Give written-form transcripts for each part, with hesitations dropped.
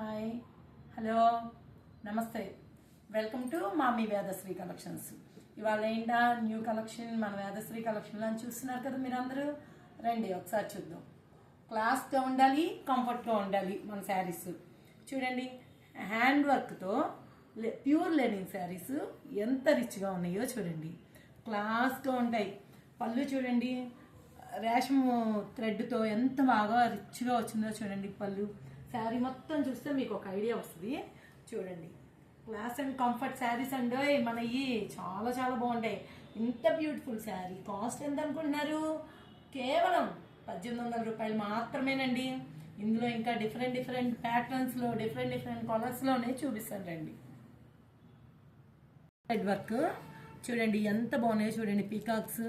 Hi hello నమస్తే welcome to మామీ Vedasri collections. ఇవాళ ఏంటా న్యూ కలెక్షన్ మన వేదశ్రీ కలెక్షన్లో అని చూస్తున్నారు కదా మీరు అందరూ. రండి ఒకసారి చూద్దాం. క్లాస్గా ఉండాలి, కంఫర్ట్గా ఉండాలి మన శారీస్. చూడండి, హ్యాండ్ వర్క్తో ప్యూర్ లెనిన్ శారీస్ ఎంత రిచ్గా ఉన్నాయో చూడండి. క్లాస్గా ఉంటాయి. పళ్ళు చూడండి, రేషం థ్రెడ్తో ఎంత బాగా రిచ్గా వచ్చిందో చూడండి. పళ్ళు శారీ మొత్తం చూస్తే మీకు ఒక ఐడియా వస్తుంది. చూడండి, క్లాస్ అండ్ కంఫర్ట్ శారీస్ అండి మనవి చాలా చాలా బాగుంటాయి. ఇంత బ్యూటిఫుల్ శారీ కాస్ట్ ఎంత అనుకుంటున్నారు? కేవలం 1800 రూపాయలు మాత్రమేనండి. ఇందులో ఇంకా డిఫరెంట్ డిఫరెంట్ ప్యాటర్న్స్లో డిఫరెంట్ డిఫరెంట్ కలర్స్లోనే చూపిస్తాను రండి. థ్రెడ్ వర్క్ చూడండి ఎంత బాగున్నాయో చూడండి. పీకాక్స్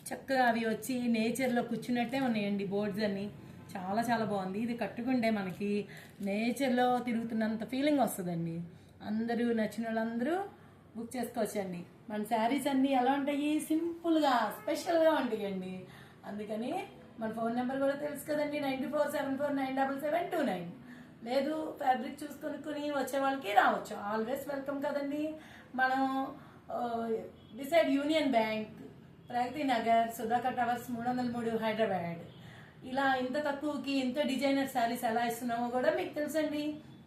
చక్కగా అవి వచ్చి నేచర్లో కూర్చున్నట్టే ఉన్నాయండి. బోర్డ్స్ అన్ని చాలా చాలా బాగుంది. ఇది కట్టుకుంటే మనకి నేచర్లో తిరుగుతున్నంత ఫీలింగ్ వస్తుందండి. అందరూ నచ్చిన వాళ్ళందరూ బుక్ చేసుకోవచ్చండి. మన శారీస్ అన్నీ ఎలా ఉంటాయి? సింపుల్గా స్పెషల్గా ఉంటాయండి. అందుకని మన ఫోన్ నెంబర్ కూడా తెలుసు కదండి, 9474977729. లేదు ఫ్యాబ్రిక్ చూసుకొని వచ్చే వాళ్ళకి రావచ్చు. ఆల్వేస్ వెల్కమ్ కదండి. మనం decide union bank, Pragathi Nagar, Sudhakar towers 303 Hyderabad. ఇలా ఇంత తక్కువకి ఇంత డిజైనర్ శారీస్ ఎలా ఇస్తున్నామో కూడా మీకు తెలుసండి.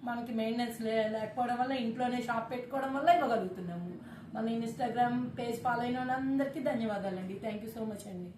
మనకి మెయింటెనెన్స్ లేకపోవడం వల్ల ఇంట్లోనే షాప్ పెట్టుకోవడం వల్ల ఇవ్వగలుగుతున్నాము. మన ఇన్స్టాగ్రామ్ పేజ్ ఫాలో అయిన వాళ్ళందరికీ ధన్యవాదాలండి. థ్యాంక్ యూ సో మచ్ అండి.